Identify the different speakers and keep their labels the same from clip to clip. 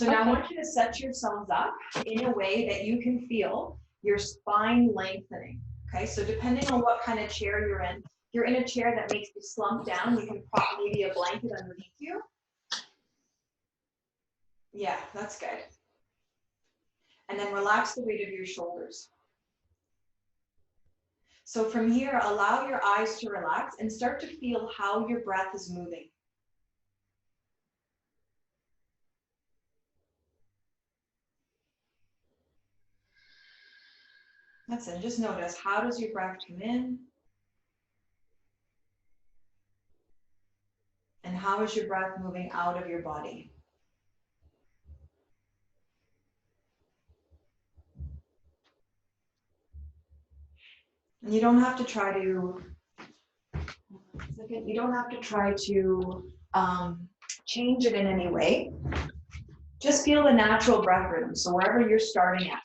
Speaker 1: So now I want you to set yourselves up in a way that you can feel your spine lengthening. Okay, so depending on what kind of chair you're in, if you're in a chair that makes you slump down, you can prop maybe a blanket underneath you. Yeah, that's good. And then relax the weight of your shoulders. So from here, allow your eyes to relax and start to feel how your breath is moving. That's it. Just notice, how does your breath come in? And how is your breath moving out of your body? And you don't have to try to, change it in any way. Just feel the natural breath rhythm. So wherever you're starting at.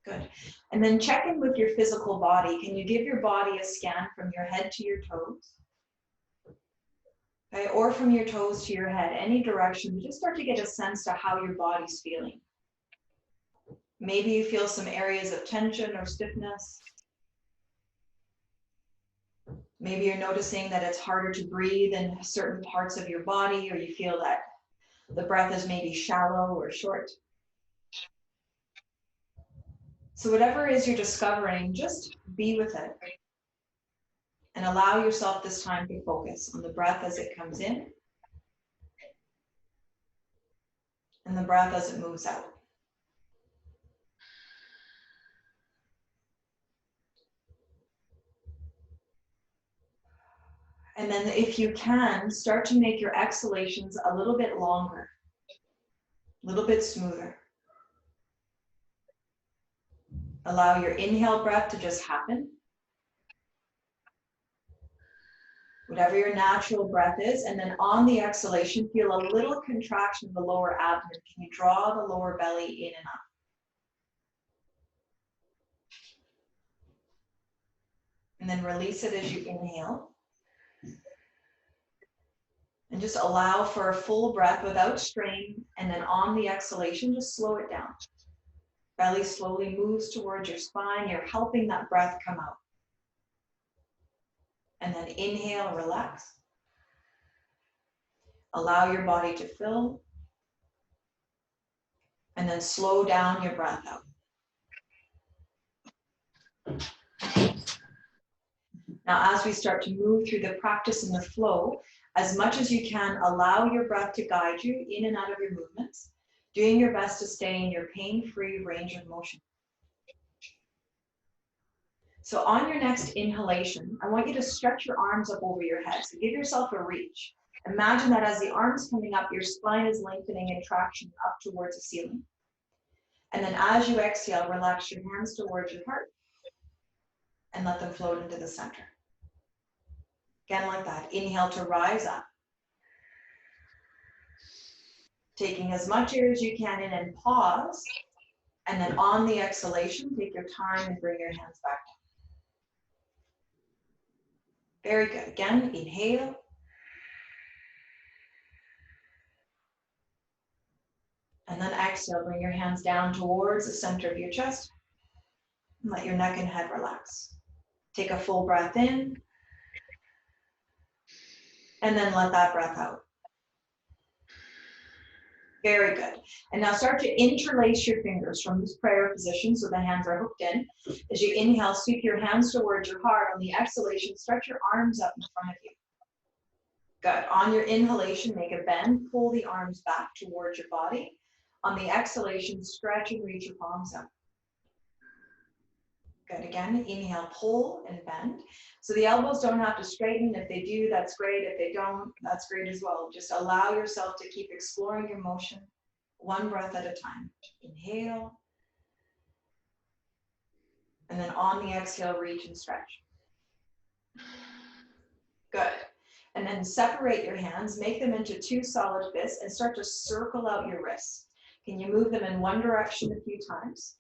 Speaker 1: Good. And then check in with your physical body. Can you give your body a scan from your head to your toes? Okay, or from your toes to your head, any direction. Just start to get a sense to how your body's feeling. Maybe you feel some areas of tension or stiffness. Maybe you're noticing that it's harder to breathe in certain parts of your body, or you feel that the breath is maybe shallow or short. So whatever it is you're discovering, just be with it. And allow yourself this time to focus on the breath as it comes in and the breath as it moves out. And then if you can, start to make your exhalations a little bit longer, a little bit smoother. Allow your inhale breath to just happen. Whatever your natural breath is, and then on the exhalation, feel a little contraction of the lower abdomen. Can you draw the lower belly in and up? And then release it as you inhale. And just allow for a full breath without strain, and then on the exhalation, just slow it down. Belly slowly moves towards your spine. You're helping that breath come out. And then inhale, relax. Allow your body to fill. And then slow down your breath out. Now, as we start to move through the practice and the flow, as much as you can, allow your breath to guide you in and out of your movements, doing your best to stay in your pain-free range of motion. So on your next inhalation, I want you to stretch your arms up over your head. So give yourself a reach. Imagine that as the arm's coming up, your spine is lengthening in traction up towards the ceiling. And then as you exhale, relax your hands towards your heart and let them float into the center. Again, like that. Inhale to rise up. Taking as much air as you can in and pause. And then on the exhalation, take your time and bring your hands back down. Very good. Again, inhale. And then exhale, bring your hands down towards the center of your chest. And let your neck and head relax. Take a full breath in. And then let that breath out. Very good. And now start to interlace your fingers from this prayer position so the hands are hooked in. As you inhale, sweep your hands towards your heart. On the exhalation, stretch your arms up in front of you. Good. On your inhalation, make a bend. Pull the arms back towards your body. On the exhalation, stretch and reach your palms up. Good. Again, inhale, pull and bend. So the elbows don't have to straighten. If they do, that's great. If they don't, that's great as well. Just allow yourself to keep exploring your motion one breath at a time. Inhale. And then on the exhale, reach and stretch. Good. And then separate your hands, make them into two solid fists, and start to circle out your wrists. Can you move them in one direction a few times?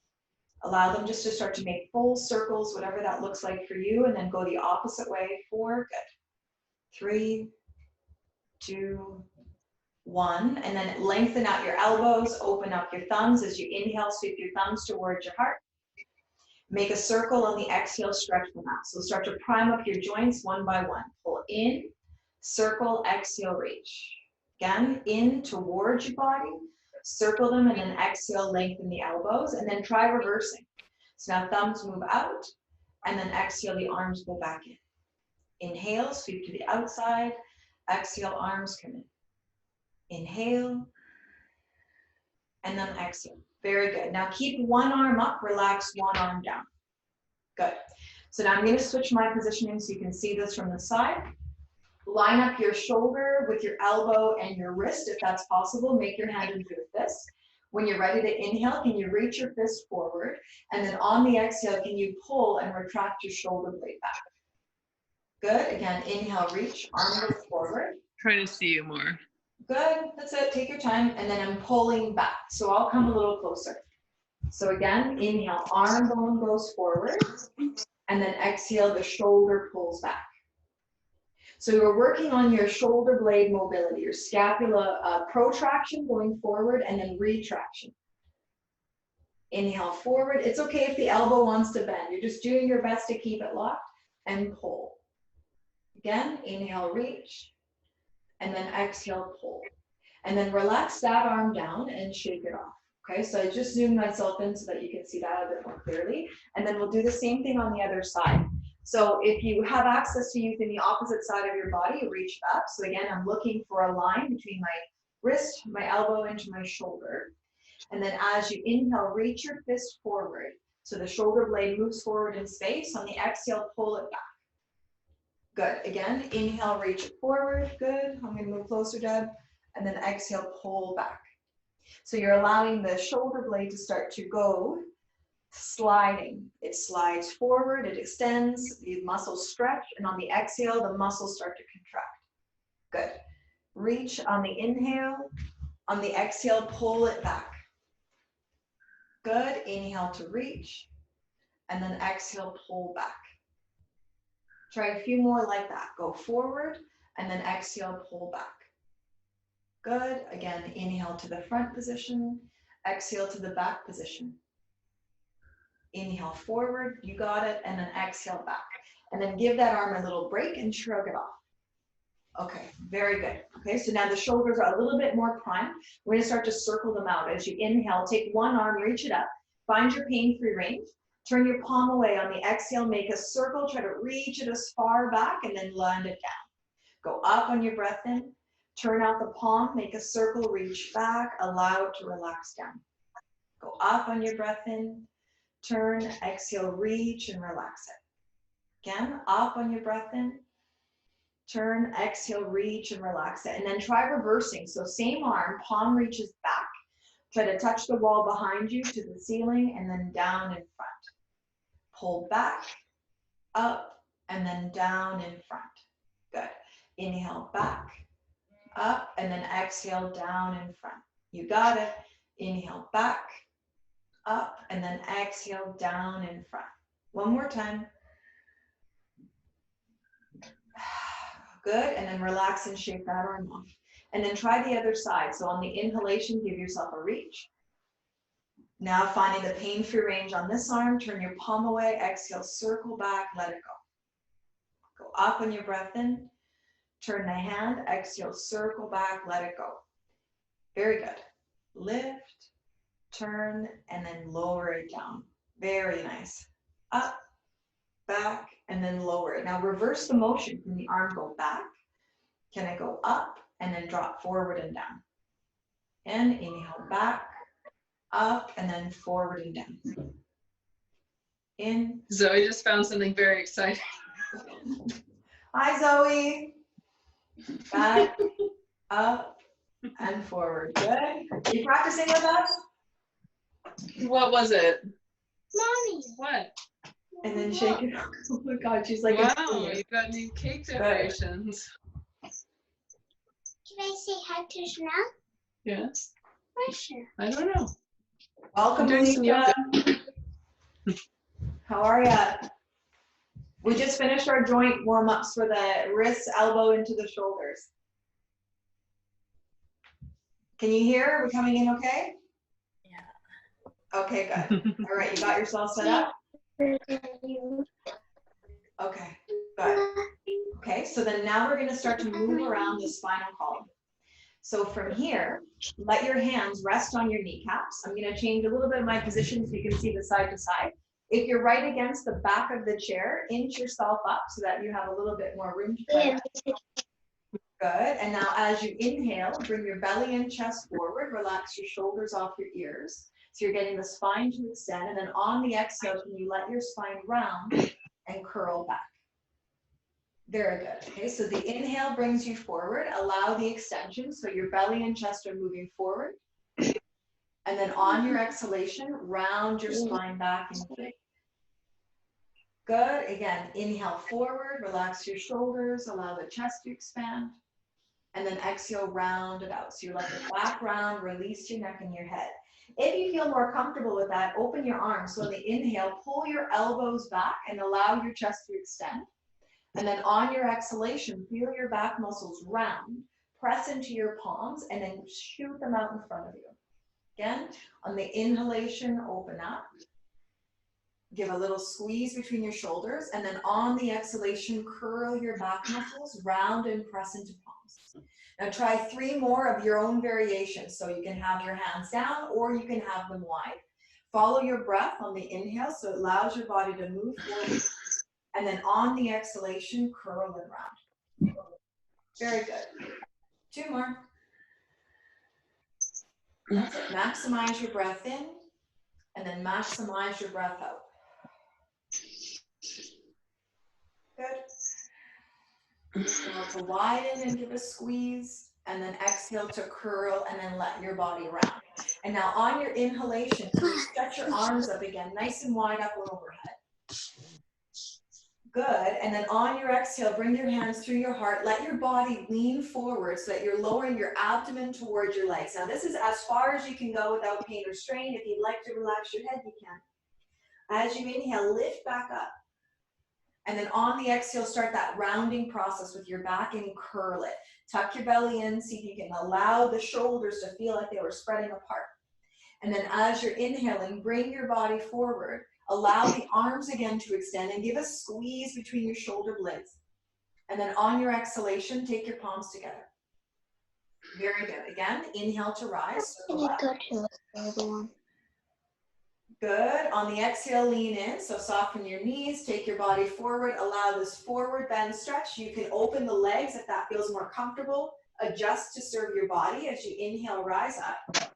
Speaker 1: Allow them just to start to make full circles, whatever that looks like for you, and then go the opposite way. 4, good. 3, 2, 1, and then lengthen out your elbows, open up your thumbs. As you inhale, sweep your thumbs towards your heart. Make a circle on the exhale, stretch them out. So start to prime up your joints one by one. Pull in, circle, exhale, reach. Again, in towards your body, circle them, and then exhale, lengthen the elbows, and then try reversing. So now thumbs move out, and then exhale, the arms go back in. Inhale, sweep to the outside. Exhale, arms come in. Inhale, and then exhale. Very good. Now keep one arm up, relax one arm down. Good. So now I'm going to switch my positioning so you can see this from the side. Line up your shoulder with your elbow and your wrist if that's possible. Make your hand into a fist. When you're ready to inhale, can you reach your fist forward? And then on the exhale, can you pull and retract your shoulder blade back? Good. Again, inhale, reach, arm goes forward.
Speaker 2: Trying to see you more.
Speaker 1: Good. That's it. Take your time. And then I'm pulling back. So I'll come a little closer. So again, inhale, arm bone goes forward. And then exhale, the shoulder pulls back. So you're working on your shoulder blade mobility, your scapula protraction going forward and then retraction. Inhale forward. It's okay if the elbow wants to bend. You're just doing your best to keep it locked and pull. Again, inhale, reach, and then exhale, pull. And then relax that arm down and shake it off. Okay, so I just zoomed myself in so that you can see that a bit more clearly. And then we'll do the same thing on the other side. So if you have access to using the opposite side of your body, reach up. So again, I'm looking for a line between my wrist, my elbow, into my shoulder. And then as you inhale, reach your fist forward. So the shoulder blade moves forward in space. On the exhale, pull it back. Good. Again, inhale, reach it forward. Good. I'm going to move closer, Deb. And then exhale, pull back. So you're allowing the shoulder blade to start to go sliding. It slides forward, it extends, the muscles stretch, and on the exhale, the muscles start to contract. Good. Reach on the inhale. On the exhale, pull it back. Good. Inhale to reach, and then exhale, pull back. Try a few more like that. Go forward, and then exhale, pull back. Good. Again, inhale to the front position, exhale to the back position. Inhale forward, you got it, and then exhale back. And then give that arm a little break and shrug it off. Okay, very good. Okay, so now the shoulders are a little bit more primed. We're going to start to circle them out. As you inhale, take one arm, reach it up, find your pain-free range, turn your palm away. On the exhale, make a circle, try to reach it as far back, and then land it down. Go up on your breath in. Turn out the palm, make a circle, reach back, allow it to relax down. Go up on your breath in, turn, exhale, reach and relax it. Again, up on your breath in, turn, exhale, reach and relax it. And then try reversing. So same arm, palm reaches back. Try to touch the wall behind you to the ceiling and then down in front. Pull back, up, and then down in front. Good. Inhale back, up, and then exhale down in front. You got it. Inhale back, up, and then exhale down in front. One more time. Good, and then relax and shake that arm off. And then try the other side. So on the inhalation, give yourself a reach. Now finding the pain-free range on this arm, turn your palm away, exhale, circle back, let it go. Go up on your breath in. Turn the hand, exhale, circle back, let it go. Very good. Lift, turn, and then lower it down. Very nice. Up, back, and then lower it. Now reverse the motion. Can the arm go back? Can it go up and then drop forward and down? And inhale back, up, and then forward and down. In.
Speaker 2: Zoe just found something very exciting.
Speaker 1: Hi, Zoe. Back, up, and forward. Good. You practicing with us?
Speaker 2: What was it?
Speaker 3: Mommy.
Speaker 2: What?
Speaker 1: And then shake it. Oh my God, she's like,
Speaker 2: wow, you got new cake decorations.
Speaker 3: Can I say hi to Shana?
Speaker 2: Yes.
Speaker 3: Where's she?
Speaker 2: I don't know.
Speaker 1: welcome,
Speaker 2: I'm doing some
Speaker 1: Lisa.
Speaker 2: yoga.
Speaker 1: How are ya? We just finished our joint warm-ups for the wrists, elbow into the shoulders. Can you hear? Are we coming in okay?
Speaker 3: Yeah.
Speaker 1: Okay, good. All right, you got yourself set up? Okay, good. Okay, so then now we're gonna start to move around the spinal column. So from here, let your hands rest on your kneecaps. I'm gonna change a little bit of my position so you can see the side to side. If you're right against the back of the chair, inch yourself up so that you have a little bit more room to play with. Good, and now as you inhale, bring your belly and chest forward, relax your shoulders off your ears. So you're getting the spine to extend, and then on the exhale, can you let your spine round and curl back? Very good. Okay, so the inhale brings you forward, allow the extension, so your belly and chest are moving forward. And then on your exhalation, round your spine back and kick. Good, again, inhale forward, relax your shoulders, allow the chest to expand. And then exhale, round it out. So you let the back round, release your neck and your head. If you feel more comfortable with that, open your arms. So on the inhale, pull your elbows back and allow your chest to extend. And then on your exhalation, feel your back muscles round, press into your palms, and then shoot them out in front of you. Again, on the inhalation, open up. Give a little squeeze between your shoulders, and then on the exhalation, curl your back muscles, round and press into palms. Now try 3 more of your own variations. So you can have your hands down or you can have them wide. Follow your breath on the inhale, so it allows your body to move forward. And then on the exhalation, curl and round. Very good. 2 more. That's it. Maximize your breath in, and then maximize your breath out. Good. Inhale to widen and give a squeeze, and then exhale to curl, and then let your body round. And now on your inhalation, stretch your arms up again, nice and wide up and overhead. Good, and then on your exhale, bring your hands through your heart. Let your body lean forward so that you're lowering your abdomen towards your legs. Now this is as far as you can go without pain or strain. If you'd like to relax your head, you can. As you inhale, lift back up. And then on the exhale, start that rounding process with your back and curl it. Tuck your belly in, see if you can allow the shoulders to feel like they were spreading apart. And then as you're inhaling, bring your body forward. Allow the arms again to extend and give a squeeze between your shoulder blades. And then on your exhalation, take your palms together. Very good. Again, inhale to rise. Good. On the exhale, lean in. So soften your knees, take your body forward. Allow this forward bend stretch. You can open the legs if that feels more comfortable. Adjust to serve your body as you inhale, rise up.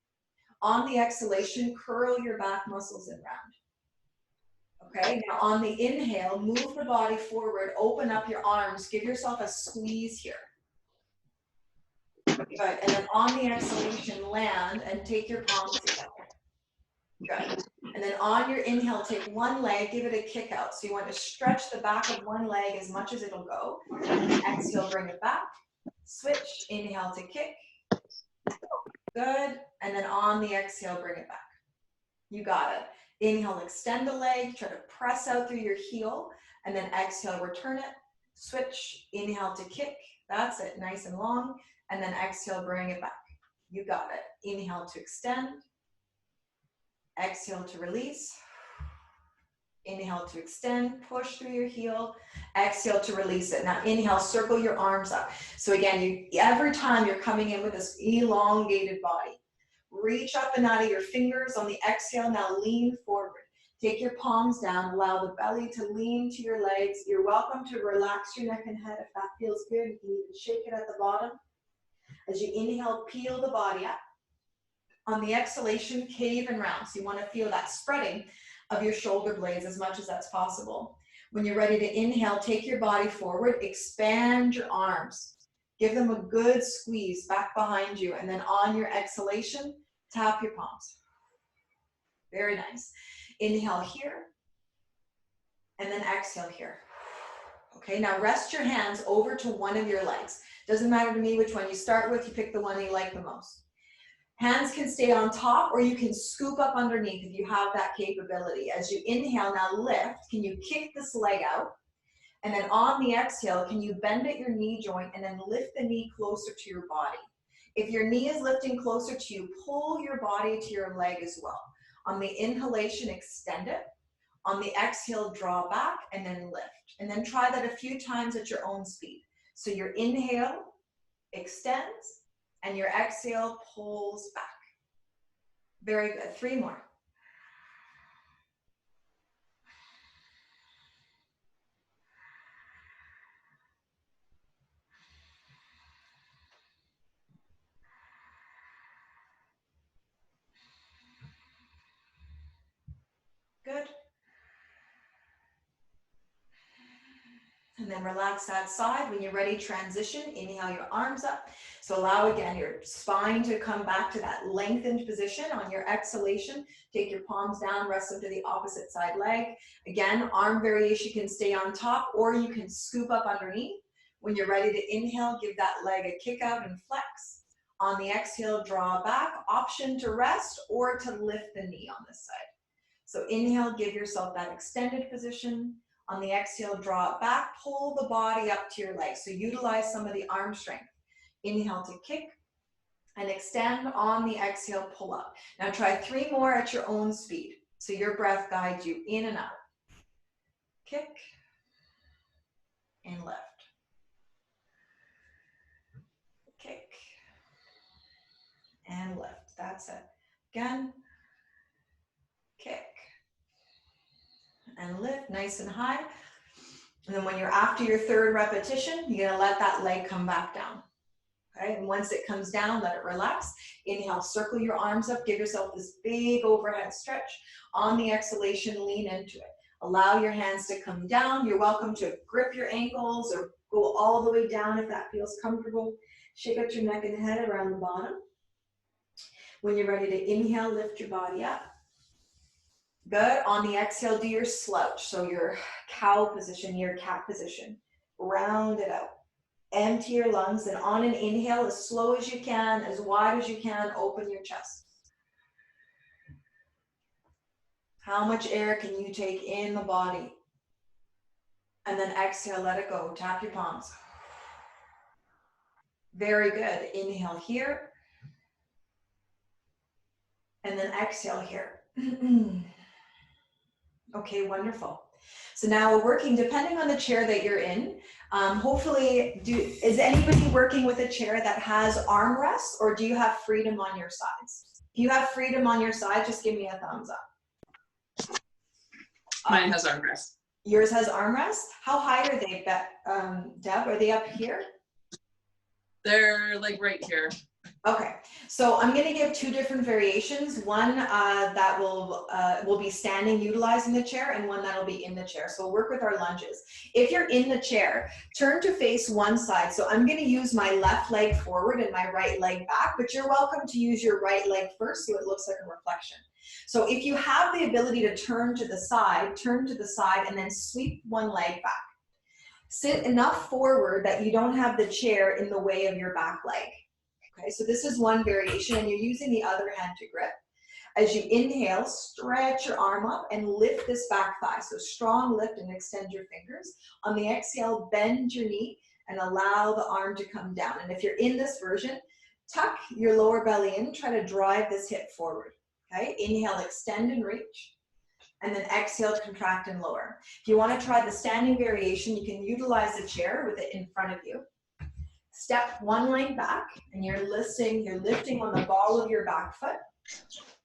Speaker 1: On the exhalation, curl your back muscles and round. Okay, now on the inhale, move the body forward, open up your arms, give yourself a squeeze here. Good, and then on the exhalation, land and take your palms together. Good, and then on your inhale, take one leg, give it a kick out. So you want to stretch the back of one leg as much as it'll go. Exhale, bring it back. Switch, inhale to kick. Good, and then on the exhale, bring it back. You got it. Inhale, extend the leg, try to press out through your heel, and then exhale, return it. Switch, inhale to kick. That's it, nice and long. And then exhale, bring it back. You got it. Inhale to extend. Exhale to release. Inhale to extend, push through your heel. Exhale to release it. Now inhale, circle your arms up. So again, every time you're coming in with this elongated body, reach up and out of your fingers on the exhale. Now lean forward. Take your palms down. Allow the belly to lean to your legs. You're welcome to relax your neck and head if that feels good. You can even shake it at the bottom. As you inhale, peel the body up. On the exhalation, cave and round. So you want to feel that spreading of your shoulder blades as much as that's possible. When you're ready to inhale, take your body forward. Expand your arms. Give them a good squeeze back behind you. And then on your exhalation, tap your palms. Very nice. Inhale here. And then exhale here. Okay, now rest your hands over to one of your legs. Doesn't matter to me which one you start with. You pick the one you like the most. Hands can stay on top, or you can scoop up underneath if you have that capability. As you inhale, now lift. Can you kick this leg out? And then on the exhale, can you bend at your knee joint and then lift the knee closer to your body? If your knee is lifting closer to you, pull your body to your leg as well. On the inhalation, extend it. On the exhale, draw back and then lift. And then try that a few times at your own speed. So your inhale extends and your exhale pulls back. Very good. 3 more. Good. And then relax that side. When you're ready, transition. Inhale your arms up. So allow again your spine to come back to that lengthened position. On your exhalation, take your palms down, rest them to the opposite side leg. Again, arm variation can stay on top, or you can scoop up underneath. When you're ready to inhale, give that leg a kick out and flex. On the exhale, draw back. Option to rest or to lift the knee on this side. So inhale, give yourself that extended position. On the exhale, draw it back, pull the body up to your legs. So utilize some of the arm strength. Inhale to kick and extend. On the exhale, pull up. Now try 3 more at your own speed. So your breath guides you in and out. Kick and lift. Kick and lift. That's it. Again. Kick and lift nice and high. And then when you're after your 3rd repetition, you're gonna let that leg come back down. Okay, and once it comes down, let it relax. Inhale, circle your arms up, give yourself this big overhead stretch. On the exhalation, lean into it. Allow your hands to come down. You're welcome to grip your ankles or go all the way down if that feels comfortable. Shake out your neck and head around the bottom. When you're ready to inhale, lift your body up. Good. On the exhale, do your slouch. So your cow position, your cat position. Round it out. Empty your lungs. And on an inhale, as slow as you can, as wide as you can, open your chest. How much air can you take in the body? And then exhale, let it go. Tap your palms. Very good. Inhale here. And then exhale here. Okay, wonderful. So now we're working, depending on the chair that you're in, hopefully, is anybody working with a chair that has armrests, or do you have freedom on your sides? If you have freedom on your side, just give me a thumbs up.
Speaker 2: Mine has armrest.
Speaker 1: Yours has armrest? How high are they, Deb? Are they up here?
Speaker 2: They're like right here.
Speaker 1: Okay, so I'm going to give 2 different variations. One that will be standing utilizing the chair, and one that'll be in the chair. So we'll work with our lunges. If you're in the chair, turn to face one side. So I'm going to use my left leg forward and my right leg back, but you're welcome to use your right leg first so it looks like a reflection. So if you have the ability to turn to the side, and then sweep one leg back. Sit enough forward that you don't have the chair in the way of your back leg. Okay, so this is one variation, and you're using the other hand to grip. As you inhale, stretch your arm up and lift this back thigh. So strong lift and extend your fingers. On the exhale, bend your knee and allow the arm to come down. And if you're in this version, tuck your lower belly in, try to drive this hip forward. Okay, inhale, extend and reach. And then exhale, contract and lower. If you want to try the standing variation, you can utilize the chair with it in front of you. Step one leg back, and you're lifting on the ball of your back foot.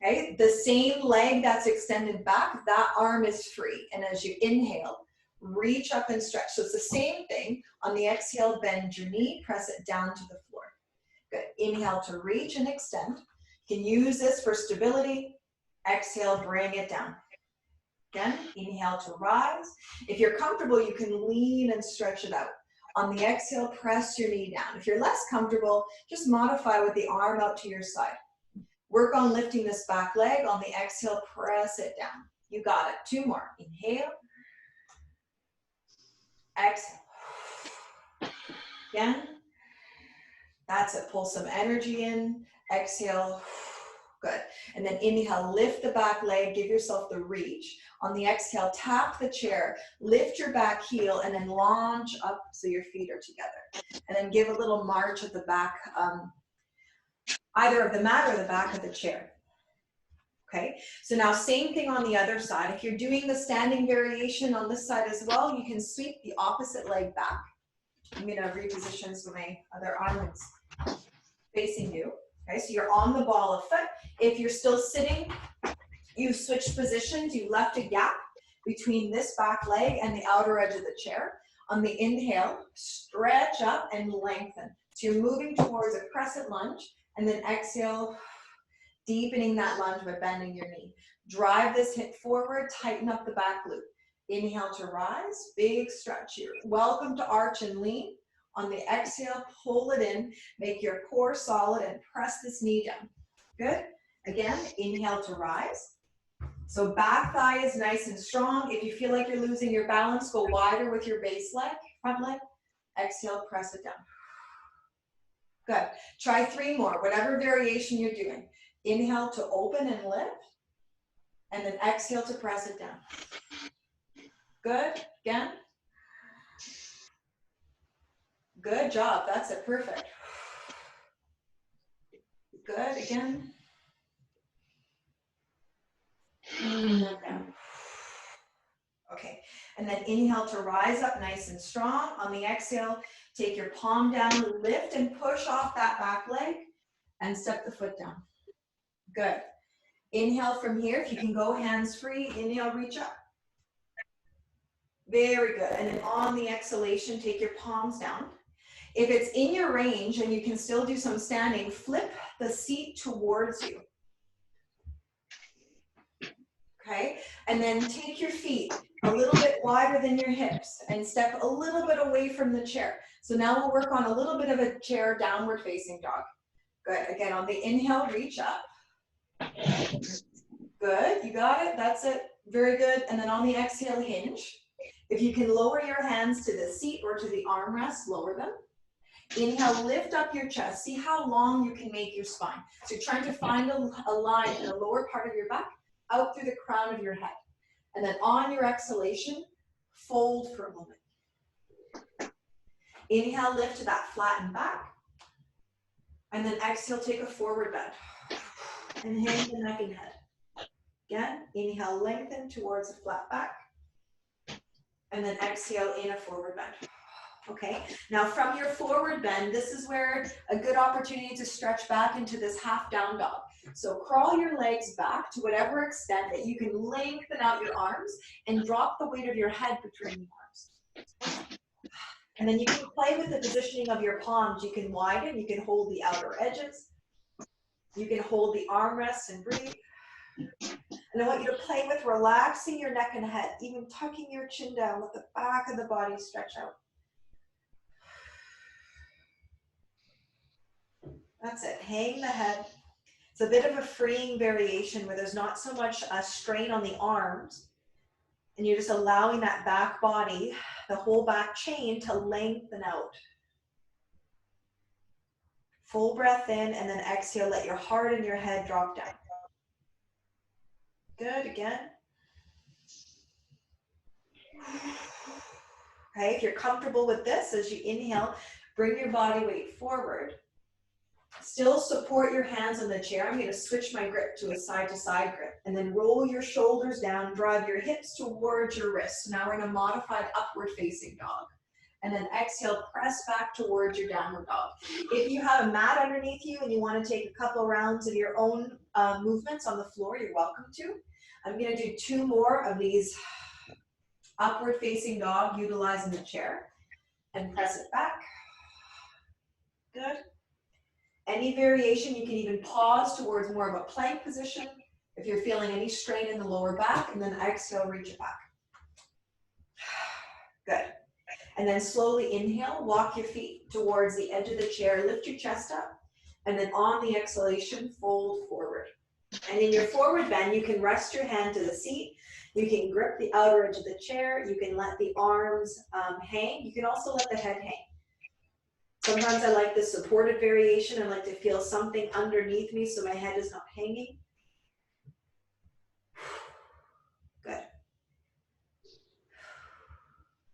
Speaker 1: Okay, the same leg that's extended back, that arm is free. And as you inhale, reach up and stretch. So it's the same thing. On the exhale, bend your knee, press it down to the floor. Good. Inhale to reach and extend. You can use this for stability. Exhale, bring it down. Again, inhale to rise. If you're comfortable, you can lean and stretch it out. On the exhale, press your knee down. If you're less comfortable, just modify with the arm out to your side. Work on lifting this back leg. On the exhale, press it down. You got it. 2 more. Inhale. Exhale. Again. That's it. Pull some energy in. Exhale. Good. And then inhale, lift the back leg, give yourself the reach. On the exhale, tap the chair, lift your back heel, and then launch up so your feet are together. And then give a little march at the back, either of the mat or the back of the chair. Okay, so now same thing on the other side. If you're doing the standing variation on this side as well, you can sweep the opposite leg back. I'm gonna reposition so my other arm is facing you. Okay, so you're on the ball of foot. If you're still sitting, you switch positions, you left a gap between this back leg and the outer edge of the chair. On the inhale, stretch up and lengthen. So you're moving towards a crescent lunge, and then exhale, deepening that lunge by bending your knee. Drive this hip forward, tighten up the back glute. Inhale to rise, big stretch here. Welcome to arch and lean. On the exhale, pull it in, make your core solid and press this knee down. Good. Again, inhale to rise. So back thigh is nice and strong. If you feel like you're losing your balance, go wider with your base leg, front leg. Exhale, press it down. Good. Try 3 more, whatever variation you're doing. Inhale to open and lift, and then exhale to press it down. Good. Again. Good job. That's it. Perfect. Good. Again. Okay. And then inhale to rise up nice and strong. On the exhale, take your palm down, lift and push off that back leg and step the foot down. Good. Inhale from here. If you can go hands free, inhale, reach up. Very good. And then on the exhalation, take your palms down. If it's in your range and you can still do some standing, flip the seat towards you. Okay, and then take your feet a little bit wider than your hips and step a little bit away from the chair. So now we'll work on a little bit of a chair downward facing dog. Good. Again, on the inhale, reach up. Good. You got it. That's it. Very good. And then on the exhale, hinge. If you can lower your hands to the seat or to the armrest, lower them. Inhale, lift up your chest. See how long you can make your spine. So you're trying to find a line in the lower part of your back, out through the crown of your head. And then on your exhalation, fold for a moment. Inhale, lift to that flattened back. And then exhale, take a forward bend. And hang the neck and head. Again, inhale, lengthen towards a flat back. And then exhale in a forward bend. Okay, now from your forward bend, this is where a good opportunity to stretch back into this half down dog. So crawl your legs back to whatever extent that you can lengthen out your arms and drop the weight of your head between the arms. And then you can play with the positioning of your palms. You can widen, you can hold the outer edges. You can hold the armrests and breathe. And I want you to play with relaxing your neck and head, even tucking your chin down, let the back of the body stretch out. That's it. Hang the head. It's a bit of a freeing variation where there's not so much a strain on the arms, and you're just allowing that back body, the whole back chain, to lengthen out. Full breath in, and then exhale. Let your heart and your head drop down. Good. Again. Okay, if you're comfortable with this, as you inhale, bring your body weight forward. Still support your hands on the chair. I'm going to switch my grip to a side-to-side grip, and then roll your shoulders down, drive your hips towards your wrists. Now we're in a modified upward facing dog. And then exhale, press back towards your downward dog. If you have a mat underneath you and you want to take a couple rounds of your own movements on the floor, you're welcome to. I'm going to do 2 more of these upward facing dog utilizing the chair, and press it back. Good. Any variation, you can even pause towards more of a plank position if you're feeling any strain in the lower back, and then exhale, reach it back. Good. And then slowly inhale, walk your feet towards the edge of the chair, lift your chest up, and then on the exhalation, fold forward. And in your forward bend, you can rest your hand to the seat. You can grip the outer edge of the chair. You can let the arms hang. You can also let the head hang.
Speaker 4: Sometimes I like the supported variation. I like to feel something underneath me so my head is not hanging. Good.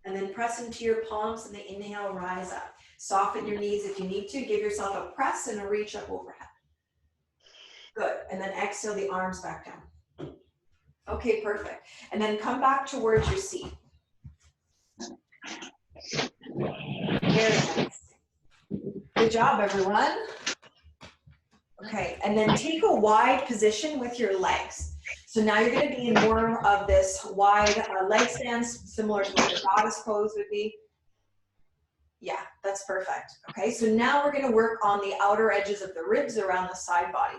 Speaker 4: And then press into your palms and the inhale, rise up. Soften your knees if you need to. Give yourself a press and a reach up overhead. Good. And then exhale the arms back down. Okay, perfect. And then come back towards your seat. Very nice. Good job, everyone. Okay, and then take a wide position with your legs. So now you're going to be in more of this wide leg stance, similar to what the goddess pose would be. Yeah, that's perfect. Okay, so now we're going to work on the outer edges of the ribs around the side body.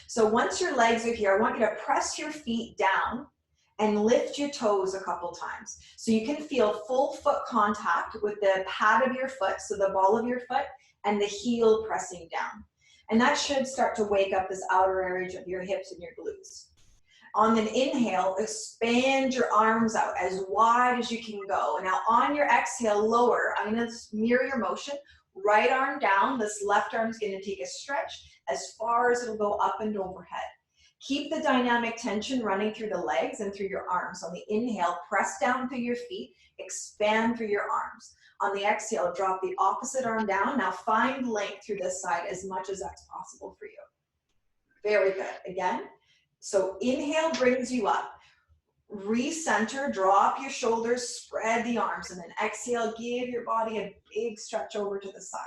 Speaker 4: So once your legs are here, I want you to press your feet down and lift your toes a couple times. So you can feel full foot contact with the pad of your foot, so the ball of your foot, and the heel pressing down. And that should start to wake up this outer area of your hips and your glutes. On an inhale, expand your arms out as wide as you can go. Now on your exhale, lower. I'm going to mirror your motion. Right arm down. This left arm is going to take a stretch as far as it'll go up and overhead. Keep the dynamic tension running through the legs and through your arms. On the inhale, press down through your feet, expand through your arms. On the exhale, drop the opposite arm down. Now find length through this side as much as that's possible for you. Very good. Again. So inhale brings you up. Recenter, drop your shoulders, spread the arms, and then exhale, give your body a big stretch over to the side.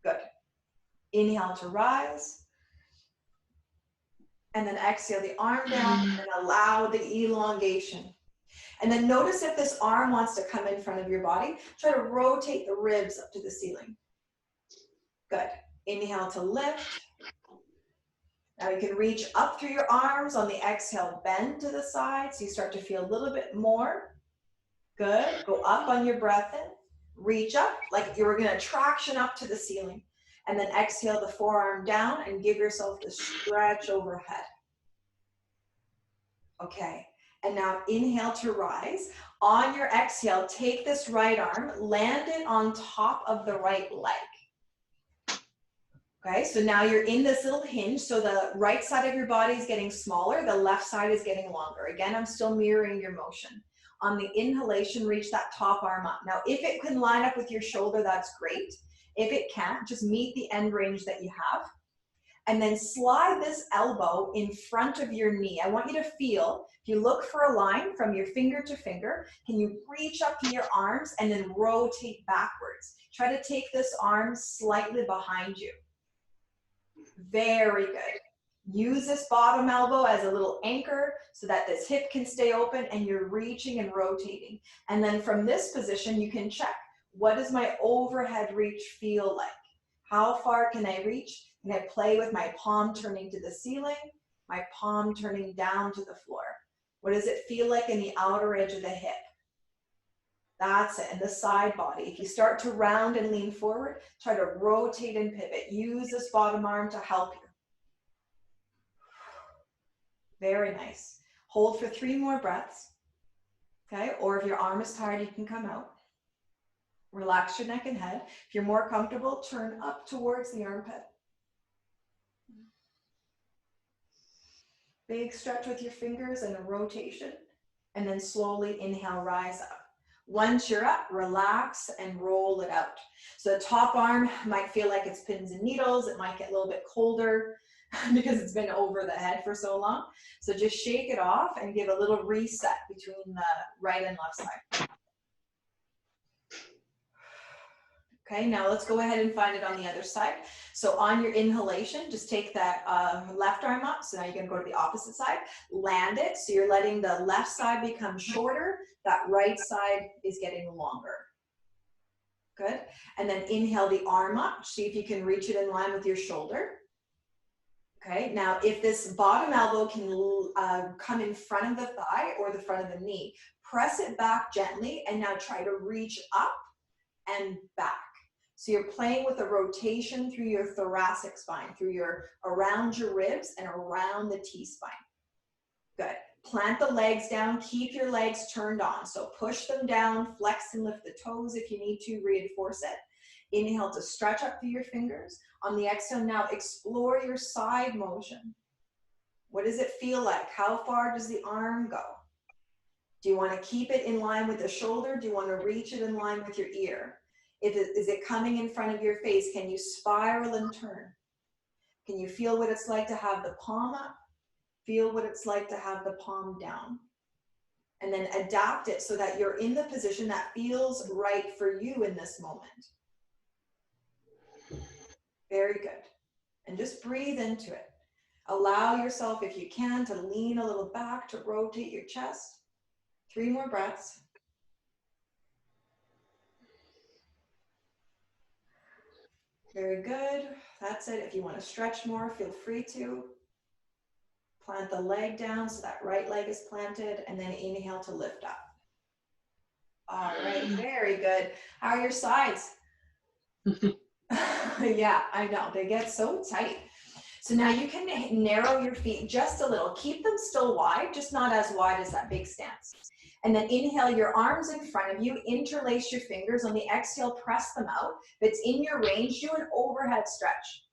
Speaker 4: Good. Inhale to rise. And then exhale the arm down and allow the elongation. And then notice if this arm wants to come in front of your body, try to rotate the ribs up to the ceiling. Good. Inhale to lift. Now you can reach up through your arms. On the exhale, bend to the side so you start to feel a little bit more. Good. Go up on your breath in. Reach up like you were going to traction up to the ceiling. And then exhale the forearm down and give yourself the stretch overhead. Okay. And now inhale to rise. On your exhale, take this right arm, land it on top of the right leg. Okay, so now you're in this little hinge. So the right side of your body is getting smaller. The left side is getting longer. Again, I'm still mirroring your motion. On the inhalation, reach that top arm up. Now, if it can line up with your shoulder, that's great. If it can't, just meet the end range that you have. And then slide this elbow in front of your knee. I want you to feel, if you look for a line from your finger to finger, can you reach up to your arms and then rotate backwards? Try to take this arm slightly behind you. Very good. Use this bottom elbow as a little anchor so that this hip can stay open and you're reaching and rotating. And then from this position, you can check, what does my overhead reach feel like? How far can I reach? Can I play with my palm turning to the ceiling, my palm turning down to the floor? What does it feel like in the outer edge of the hip? That's it, and the side body. If you start to round and lean forward, try to rotate and pivot. Use this bottom arm to help you. Very nice. Hold for 3 more breaths. Okay, or if your arm is tired, you can come out. Relax your neck and head. If you're more comfortable, turn up towards the armpit. Big stretch with your fingers and a rotation. And then slowly inhale, rise up. Once you're up, relax and roll it out. So the top arm might feel like it's pins and needles. It might get a little bit colder because it's been over the head for so long. So just shake it off and give a little reset between the right and left side. Okay, now let's go ahead and find it on the other side. So on your inhalation, just take that left arm up. So now you're gonna go to the opposite side, land it. So you're letting the left side become shorter. That right side is getting longer. Good. And then inhale the arm up. See if you can reach it in line with your shoulder. Okay, now if this bottom elbow can come in front of the thigh or the front of the knee, press it back gently and now try to reach up and back. So you're playing with a rotation through your thoracic spine, around your ribs and around the T-spine. Good. Plant the legs down, keep your legs turned on. So push them down, flex and lift the toes if you need to, reinforce it. Inhale to stretch up through your fingers. On the exhale, now explore your side motion. What does it feel like? How far does the arm go? Do you want to keep it in line with the shoulder? Do you want to reach it in line with your ear? Is it coming in front of your face? Can you spiral and turn? Can you feel what it's like to have the palm up? Feel what it's like to have the palm down. And then adapt it so that you're in the position that feels right for you in this moment. Very good. And just breathe into it. Allow yourself, if you can, to lean a little back, to rotate your chest. 3 more breaths. Very good. That's it. If you want to stretch more, feel free to. Plant the leg down so that right leg is planted, and then inhale to lift up. All right, very good. How are your sides? Yeah, I know. They get so tight. So now you can narrow your feet just a little. Keep them still wide, just not as wide as that big stance. And then inhale your arms in front of you, interlace your fingers. On the exhale, press them out. If it's in your range, do an overhead stretch.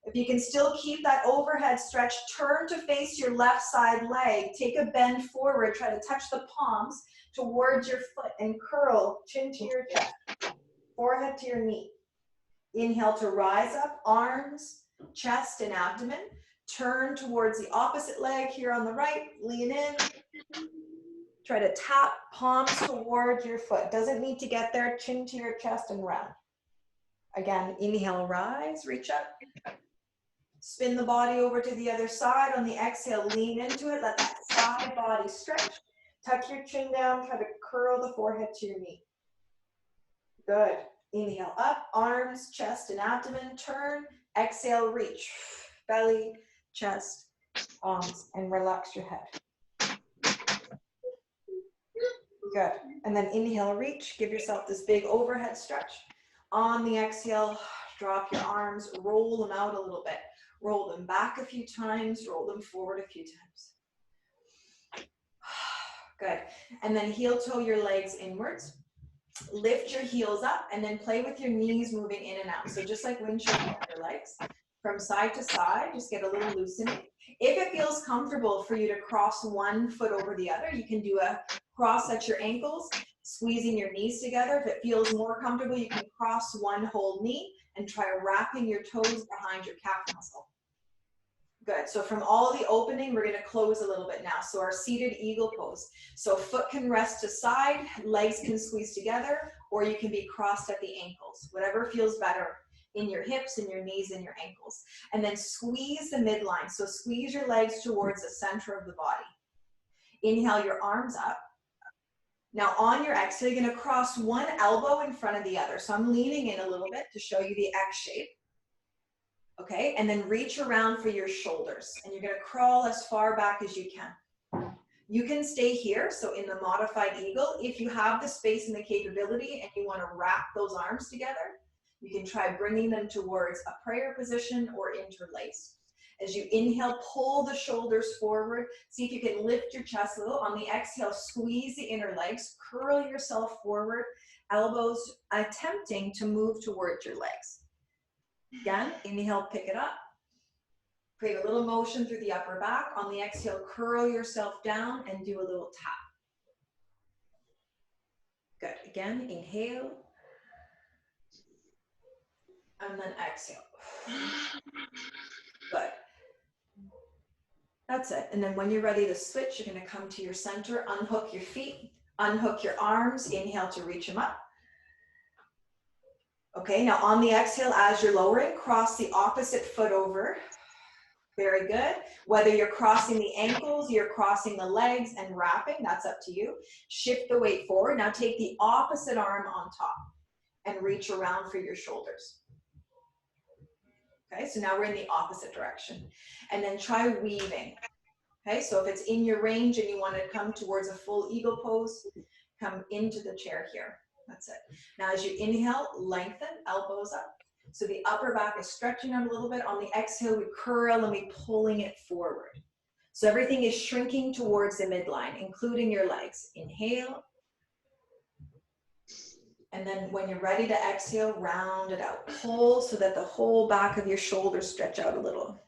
Speaker 4: If you can still keep that overhead stretch, turn to face your left side leg. Take a bend forward, try to touch the palms towards your foot and curl chin to your chest, forehead to your knee. Inhale to rise up, arms, chest, and abdomen. Turn towards the opposite leg here on the right, lean in. Try to tap palms towards your foot. Doesn't need to get there, chin to your chest and round. Again, inhale, rise, reach up. Spin the body over to the other side. On the exhale, lean into it. Let that side body stretch. Tuck your chin down. Try to curl the forehead to your knee. Good. Inhale up, arms, chest, and abdomen. Turn. Exhale, reach. Belly, chest, arms, and relax your head. Good. And then inhale, reach. Give yourself this big overhead stretch. On the exhale, drop your arms, roll them out a little bit. Roll them back a few times, roll them forward a few times. Good. And then heel toe your legs inwards. Lift your heels up and then play with your knees moving in and out. So just like windshield your legs from side to side, just get a little loosening. If it feels comfortable for you to cross one foot over the other, you can do a cross at your ankles, squeezing your knees together. If it feels more comfortable, you can cross one whole knee and try wrapping your toes behind your calf muscle. Good. So from all the opening, we're going to close a little bit now. So our seated eagle pose. So foot can rest to side, legs can squeeze together, or you can be crossed at the ankles. Whatever feels better in your hips and your knees and your ankles. And then squeeze the midline. So squeeze your legs towards the center of the body. Inhale your arms up. Now on your exhale, you're going to cross one elbow in front of the other. So I'm leaning in a little bit to show you the X shape. Okay, and then reach around for your shoulders. And you're going to crawl as far back as you can. You can stay here, so in the modified eagle. If you have the space and the capability and you want to wrap those arms together, you can try bringing them towards a prayer position or interlace. As you inhale, pull the shoulders forward. See if you can lift your chest a little. On the exhale, squeeze the inner legs. Curl yourself forward. Elbows attempting to move towards your legs. Again, inhale, pick it up. Create a little motion through the upper back. On the exhale, curl yourself down and do a little tap. Good. Again, inhale. And then exhale. Good. That's it. And then when you're ready to switch, you're going to come to your center, unhook your feet, unhook your arms, inhale to reach them up. Okay, now on the exhale, as you're lowering, cross the opposite foot over. Very good. Whether you're crossing the ankles, you're crossing the legs and wrapping, that's up to you. Shift the weight forward. Now take the opposite arm on top and reach around for your shoulders. Okay, so now we're in the opposite direction. And then try weaving. Okay, so if it's in your range and you want to come towards a full eagle pose, come into the chair here. That's it. Now as you inhale, lengthen, elbows up. So the upper back is stretching out a little bit. On the exhale, we curl and we pulling it forward. So everything is shrinking towards the midline, including your legs. Inhale. And then when you're ready to exhale, round it out. Pull so that the whole back of your shoulders stretch out a little.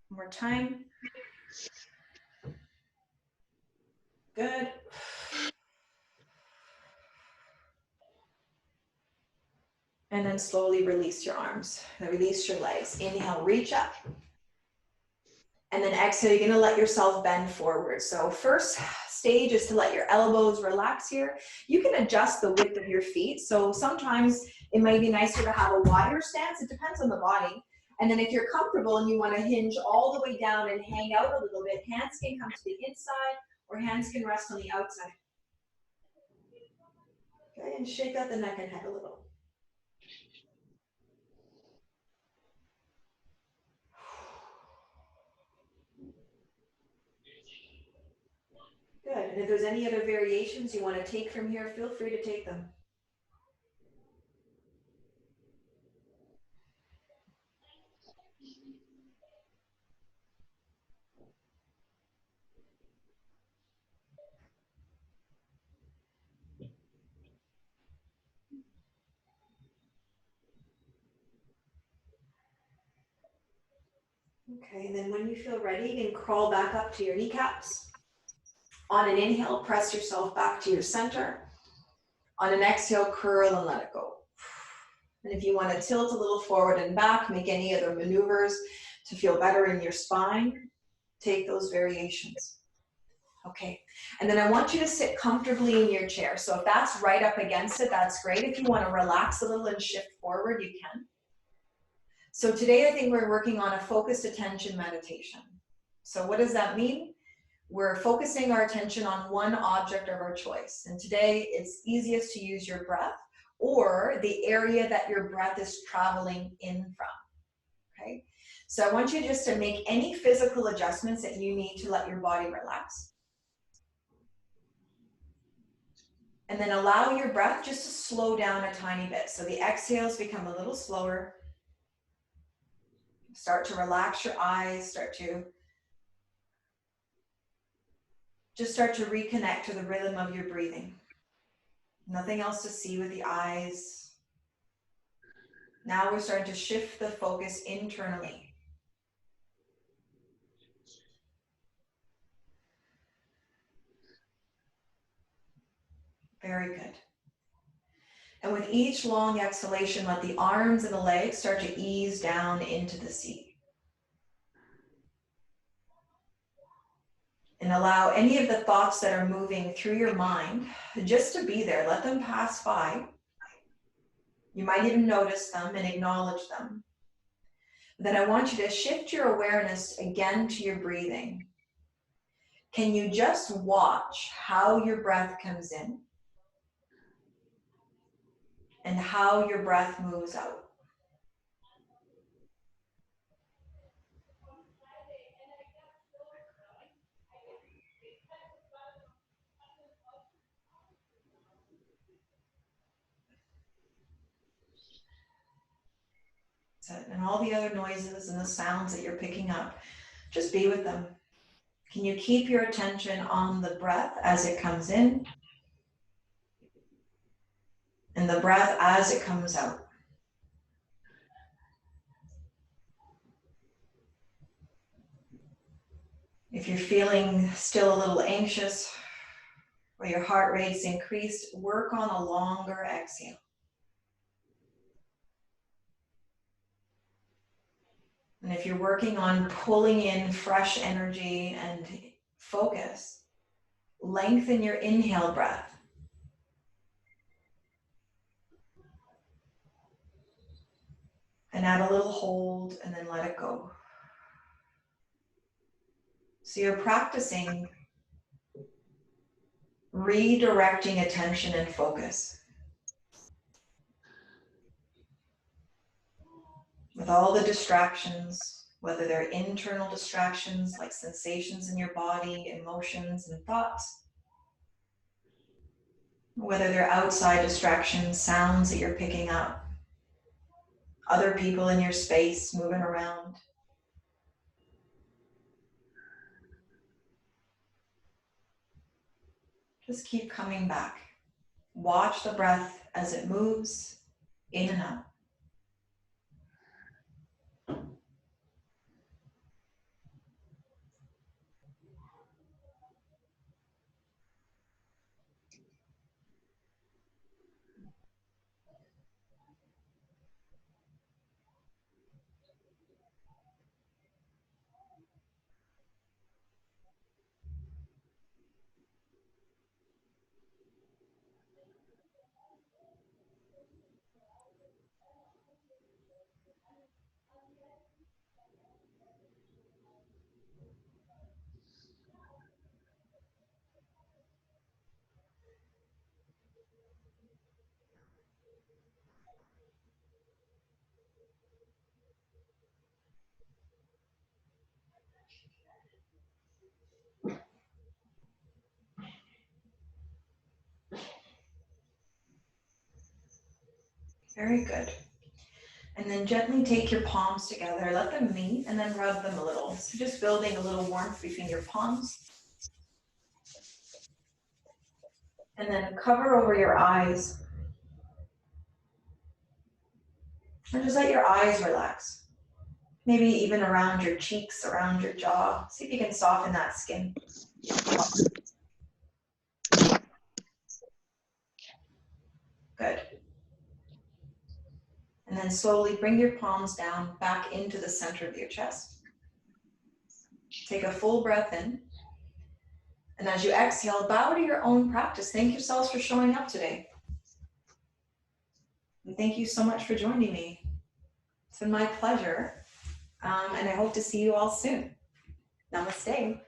Speaker 4: One more time. Good. And then slowly release your arms. Release your legs. Inhale, reach up. And then exhale, you're gonna let yourself bend forward. So first stage is to let your elbows relax here. You can adjust the width of your feet. So sometimes it might be nicer to have a wider stance. It depends on the body. And then if you're comfortable and you wanna hinge all the way down and hang out a little bit, hands can come to the inside or hands can rest on the outside. Okay, and shake out the neck and head a little. Good, and if there's any other variations you want to take from here, feel free to take them. Okay, and then when you feel ready, you can crawl back up to your kneecaps. On an inhale, press yourself back to your center. On an exhale, curl and let it go. And if you want to tilt a little forward and back, make any other maneuvers to feel better in your spine, take those variations. Okay, and then I want you to sit comfortably in your chair. So if that's right up against it, that's great. If you want to relax a little and shift forward, you can. So today I think we're working on a focused attention meditation. So what does that mean? We're focusing our attention on one object of our choice. And today it's easiest to use your breath or the area that your breath is traveling in from, okay? So I want you just to make any physical adjustments that you need to let your body relax. And then allow your breath just to slow down a tiny bit. So the exhales become a little slower. Start to relax your eyes, start to reconnect to the rhythm of your breathing. Nothing else to see with the eyes. Now we're starting to shift the focus internally. Very good. And with each long exhalation, let the arms and the legs start to ease down into the seat. And allow any of the thoughts that are moving through your mind just to be there. Let them pass by. You might even notice them and acknowledge them. Then I want you to shift your awareness again to your breathing. Can you just watch how your breath comes in and how your breath moves out? And all the other noises and the sounds that you're picking up, just be with them. Can you keep your attention on the breath as it comes in and the breath as it comes out? If you're feeling still a little anxious or your heart rate's increased, work on a longer exhale. And if you're working on pulling in fresh energy and focus, lengthen your inhale breath. And add a little hold and then let it go. So you're practicing redirecting attention and focus. With all the distractions, whether they're internal distractions like sensations in your body, emotions and thoughts, whether they're outside distractions, sounds that you're picking up, other people in your space moving around. Just keep coming back.
Speaker 1: Watch the breath as it moves in and out. Very good. And then gently take your palms together, let them meet, and then rub them a little. So just building a little warmth between your palms. And then cover over your eyes. And just let your eyes relax. Maybe even around your cheeks, around your jaw. See if you can soften that skin. Good. And then slowly bring your palms down back into the center of your chest. Take a full breath in. And as you exhale, bow to your own practice. Thank yourselves for showing up today. And thank you so much for joining me. It's been my pleasure. And I hope to see you all soon. Namaste.